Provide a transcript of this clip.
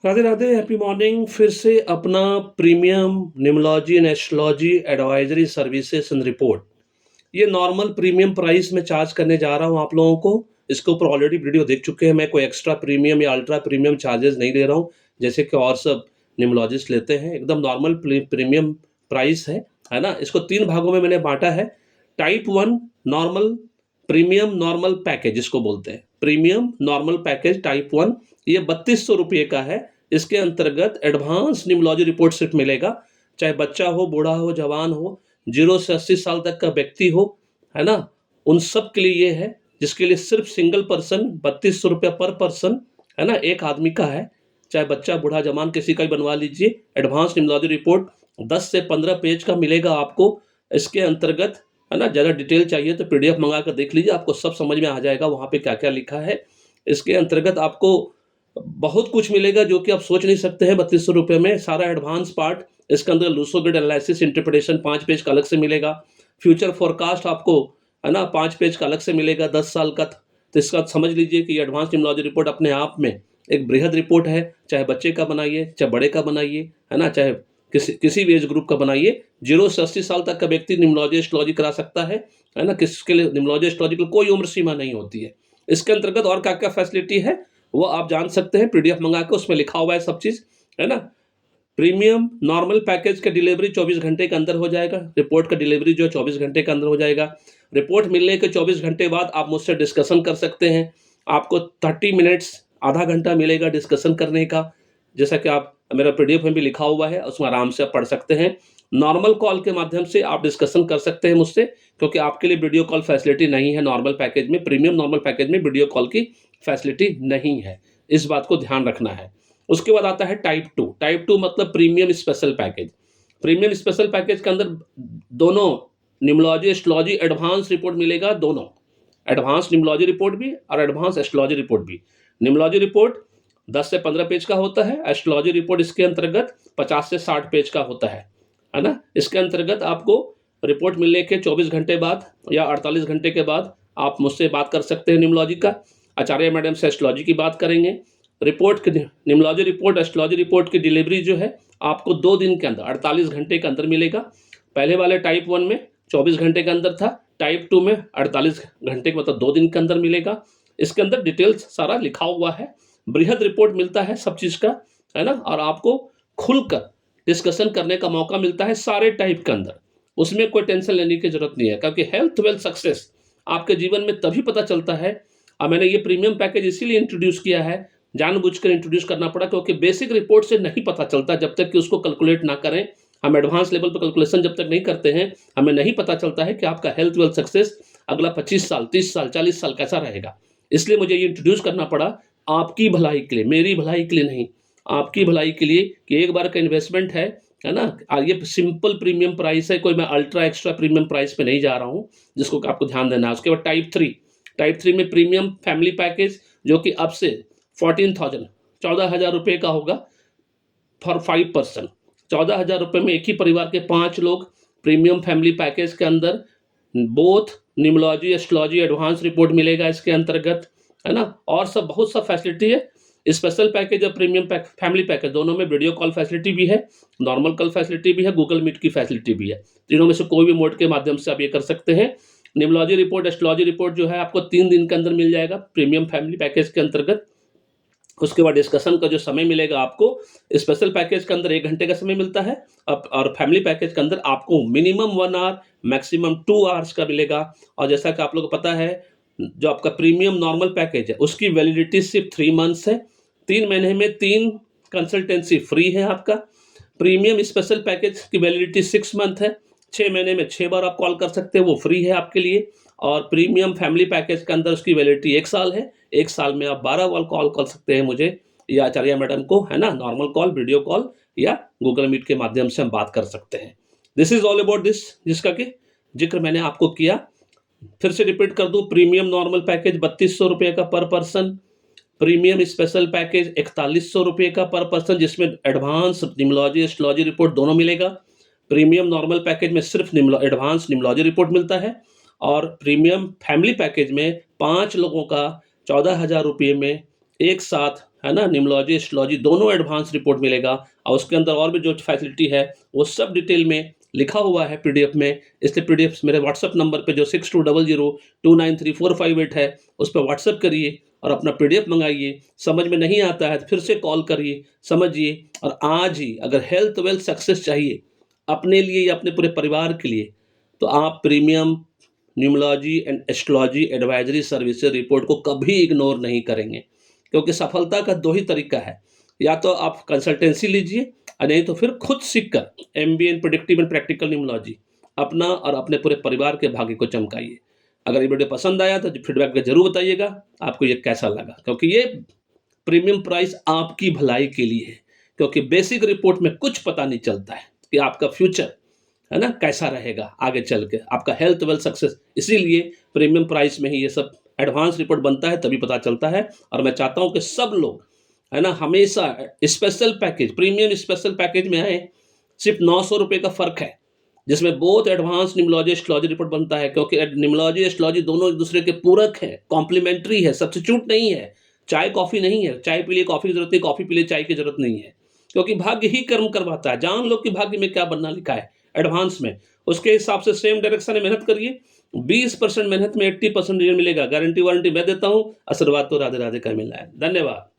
Radhe Radhe, happy morning. फिर से अपना premium numerology and astrology advisory services and report, ये नॉर्मल प्रीमियम प्राइस में चार्ज करने जा रहा हूँ आप लोगों को। इसके ऊपर ऑलरेडी वीडियो देख चुके हैं। मैं कोई एक्स्ट्रा प्रीमियम या अल्ट्रा प्रीमियम चार्जेस नहीं ले रहा हूँ, जैसे कि और सब निमोलॉजिस्ट लेते हैं। एकदम नॉर्मल प्रीमियम प्राइस है ना। इसको 3 भागों में मैंने बाँटा है। Type 1 normal, premium normal package इसको बोलते हैं। प्रीमियम नॉर्मल पैकेज टाइप 1, ये 3200 रुपये का है। इसके अंतर्गत एडवांस निमोलॉजी रिपोर्ट सिर्फ मिलेगा, चाहे बच्चा हो, बूढ़ा हो, जवान हो, 0 से 80 साल तक का व्यक्ति हो, है ना। उन सब के लिए ये है, जिसके लिए सिर्फ सिंगल पर्सन 3200 रुपया पर पर्सन, है ना, एक आदमी का है। चाहे बच्चा, बूढ़ा, जवान, किसी का भी बनवा लीजिए। एडवांस निमोलॉजी रिपोर्ट 10 से 15 पेज का मिलेगा आपको। इसके अंतर्गत, है ना, ज़्यादा डिटेल चाहिए तो पीडीएफ मंगा कर देख लीजिए, आपको सब समझ में आ जाएगा वहाँ पे क्या क्या लिखा है। इसके अंतर्गत आपको बहुत कुछ मिलेगा जो कि आप सोच नहीं सकते हैं। 3200 रुपये में सारा एडवांस पार्ट, इसके अंदर Luso grid analysis interpretation 5 page का अलग से मिलेगा। फ्यूचर फोरकास्ट आपको, है ना, 5 पेज का अलग से मिलेगा, 10 साल का। तो इसका समझ लीजिए कि एडवांस निमोलॉजी रिपोर्ट अपने आप में एक बृहद रिपोर्ट है। चाहे बच्चे का बनाइए, चाहे बड़े का बनाइए, है ना, चाहे किसी भी एज ग्रुप का बनाइए। 0 से 80 साल तक का व्यक्ति निमोलॉजी एस्ट्रोलॉजी करा सकता है ना। किसके लिए निमोलॉजी एस्ट्रोलॉजी के लिए कोई उम्र सीमा नहीं होती है। इसके अंतर्गत और क्या क्या फैसिलिटी है वो आप जान सकते हैं पीडीएफ मंगा के, उसमें लिखा हुआ है सब चीज़, है ना। प्रीमियम नॉर्मल पैकेज का डिलीवरी 24 घंटे के अंदर हो जाएगा। रिपोर्ट का डिलीवरी जो है 24 घंटे के अंदर हो जाएगा। रिपोर्ट मिलने के 24 घंटे बाद आप मुझसे डिस्कशन कर सकते हैं। आपको 30 मिनट्स, आधा घंटा मिलेगा डिस्कशन करने का, जैसा कि आप मेरा पीडीएफ में भी लिखा हुआ है, उसमें आराम से आप पढ़ सकते हैं। नॉर्मल कॉल के माध्यम से आप डिस्कशन कर सकते हैं मुझसे, क्योंकि आपके लिए वीडियो कॉल फैसिलिटी नहीं है नॉर्मल पैकेज में। प्रीमियम नॉर्मल पैकेज में वीडियो कॉल की फैसिलिटी नहीं है, इस बात को ध्यान रखना है। उसके बाद आता है टाइप 2। टाइप 2 मतलब premium special package. Premium special package के अंदर दोनों निमोलॉजी एस्ट्रोलॉजी एडवांस रिपोर्ट मिलेगा, दोनों एडवांस निमोलॉजी रिपोर्ट भी और एडवांस एस्ट्रोलॉजी रिपोर्ट भी। निमोलॉजी रिपोर्ट 10 से 15 पेज का होता है। एस्ट्रोलॉजी रिपोर्ट इसके अंतर्गत 50 से 60 पेज का होता है ना। इसके अंतर्गत आपको रिपोर्ट मिलने के 24 घंटे बाद या 48 घंटे के बाद आप मुझसे बात कर सकते हैं। निमोलॉजी का आचार्य मैडम से एस्ट्रोलॉजी की बात करेंगे। रिपोर्ट की, निमोलॉजी रिपोर्ट, एस्ट्रोलॉजी रिपोर्ट की डिलीवरी जो है आपको 2 दिन के अंदर, 48 घंटे के अंदर मिलेगा। पहले वाले टाइप 1 में 24 घंटे के अंदर था, टाइप 2 में 48 घंटे के, मतलब 2 दिन के अंदर मिलेगा। इसके अंदर डिटेल्स सारा लिखा हुआ है। बृहद रिपोर्ट मिलता है सब चीज़ का, है ना, और आपको खुलकर डिस्कशन करने का मौका मिलता है सारे टाइप के अंदर। उसमें कोई टेंशन लेने की जरूरत नहीं है, क्योंकि हेल्थ वेल्थ सक्सेस आपके जीवन में तभी पता चलता है। और मैंने ये प्रीमियम पैकेज इसीलिए इंट्रोड्यूस किया है, जानबूझकर इंट्रोड्यूस करना पड़ा, क्योंकि बेसिक रिपोर्ट से नहीं पता चलता जब तक कि उसको कैलकुलेट ना करें। हम एडवांस लेवल पर कैलकुलेशन जब तक नहीं करते हैं, हमें नहीं पता चलता है कि आपका हेल्थ वेल्थ सक्सेस अगला 25 साल, 30 साल, 40 साल कैसा रहेगा। इसलिए मुझे ये इंट्रोड्यूस करना पड़ा, आपकी भलाई के लिए, मेरी भलाई के लिए नहीं, आपकी भलाई के लिए, कि एक बार का इन्वेस्टमेंट है ना। ये सिंपल प्रीमियम प्राइस है, कोई मैं अल्ट्रा एक्स्ट्रा प्रीमियम प्राइस पे नहीं जा रहा हूँ, जिसको आपको ध्यान देना है। उसके बाद टाइप 3। टाइप 3 में प्रीमियम फैमिली पैकेज, जो कि अब से 14,000 रुपये का होगा फॉर 5 पर्सन। 14,000 रुपये में एक ही परिवार के 5 लोग प्रीमियम फैमिली पैकेज के अंदर बोथ निमोलॉजी एस्ट्रोलॉजी एडवांस रिपोर्ट मिलेगा इसके अंतर्गत, है ना। और सब बहुत सा फैसिलिटी है। स्पेशल पैकेज और प्रीमियम फैमिली पैकेज दोनों में वीडियो कॉल फैसिलिटी भी है, नॉर्मल कॉल फैसिलिटी भी है, गूगल मीट की फैसिलिटी भी है। तीनों में से कोई भी मोड के माध्यम से आप ये कर सकते हैं। निमोलॉजी रिपोर्ट, एस्ट्रोलॉजी रिपोर्ट जो है आपको 3 दिन के अंदर मिल जाएगा प्रीमियम फैमिली पैकेज के अंतर्गत। उसके बाद डिस्कशन का जो समय मिलेगा आपको, स्पेशल पैकेज के अंदर 1 घंटे का समय मिलता है, और फैमिली पैकेज के अंदर आपको मिनिमम 1 आवर, मैक्सिमम 2 आवर्स का मिलेगा। और जैसा कि आप लोग को पता है, जो आपका प्रीमियम नॉर्मल पैकेज है उसकी वैलिडिटी सिर्फ 3 मंथ्स है। 3 महीने में 3 कंसल्टेंसी फ्री है आपका। प्रीमियम स्पेशल पैकेज की वैलिडिटी 6 मंथ है, 6 महीने में 6 बार आप कॉल कर सकते हैं, वो फ्री है आपके लिए। और प्रीमियम फैमिली पैकेज के अंदर उसकी वैलिडिटी 1 साल है। 1 साल में आप 12 बार कॉल कर सकते हैं मुझे या आचार्य मैडम को, है ना। नॉर्मल कॉल, वीडियो कॉल या गूगल मीट के माध्यम से हम बात कर सकते हैं। This is all about this, जिसका कि जिक्र मैंने आपको किया। फिर से रिपीट कर दूं, प्रीमियम नॉर्मल पैकेज 3200 रुपये का पर पर्सन। प्रीमियम स्पेशल पैकेज 4100 रुपये का पर पर्सन, जिसमें एडवांस निमोलॉजी एस्ट्रोलॉजी रिपोर्ट दोनों मिलेगा। प्रीमियम नॉर्मल पैकेज में सिर्फ एडवांस निमोलॉजी रिपोर्ट मिलता है। और प्रीमियम फैमिली पैकेज में 5 लोगों का 14,000 रुपये में एक साथ, है ना? न्यूमोलॉजी, एस्ट्रोलॉजी दोनों एडवांस रिपोर्ट मिलेगा और उसके अंदर और भी जो फैसिलिटी है, वो सब डिटेल में लिखा हुआ है पीडीएफ में। इसलिए पीडीएफ मेरे व्हाट्सएप नंबर पे जो 6200293458 है, उस पे व्हाट्सएप करिए और अपना पीडीएफ मँगाइए। समझ में नहीं आता है तो फिर से कॉल करिए, समझिए और आज ही अगर हेल्थ वेल्थ सक्सेस चाहिए, अपने लिए या अपने पूरे परिवार के लिए, तो आप premium न्यूमोलॉजी and astrology advisory services report को कभी इग्नोर नहीं करेंगे, क्योंकि सफलता का 2 ही तरीका है, या तो आप कंसल्टेंसी लीजिए और नहीं तो फिर खुद सीख कर MBA in predictive and practical न्यूमोलॉजी अपना और अपने पूरे परिवार के भाग्य को चमकाइए। अगर ये वीडियो पसंद आया तो फीडबैक में ज़रूर बताइएगा, आपको ये कैसा लगा, क्योंकि ये प्रीमियम प्राइस आपकी भलाई के लिए है, क्योंकि बेसिक रिपोर्ट में कुछ पता नहीं चलता है कि आपका फ्यूचर, है ना, कैसा रहेगा आगे चल के, आपका हेल्थ वेल्थ सक्सेस। इसीलिए प्रीमियम प्राइस में ही ये सब एडवांस रिपोर्ट बनता है, तभी पता चलता है। और मैं चाहता हूँ कि सब लोग, है ना, हमेशा special package, premium special package में आए। सिर्फ 900 रुपये का फ़र्क है, जिसमें बहुत एडवांस न्यूमोलॉजी एस्ट्रोलॉजी रिपोर्ट बनता है, क्योंकि न्यूमोलॉजी एस्ट्रोलॉजी दोनों एक दूसरे के पूरक हैं, कॉम्प्लीमेंट्री है, सब्स्टिट्यूट नहीं है। चाय कॉफ़ी नहीं है, चाय पी लिए कॉफ़ी की ज़रूरत नहीं, कॉफ़ी पी लिए चाय की ज़रूरत नहीं है, क्योंकि भाग्य ही कर्म करवाता है। जान लो कि भाग्य में क्या बनना लिखा है एडवांस में, उसके हिसाब से सेम डायरेक्शन में मेहनत करिए। 20% मेहनत में 80% रिजल्ट मिलेगा, गारंटी वारंटी मैं देता हूँ। आशीर्वाद तो राधे राधे का मिल रहा है। धन्यवाद।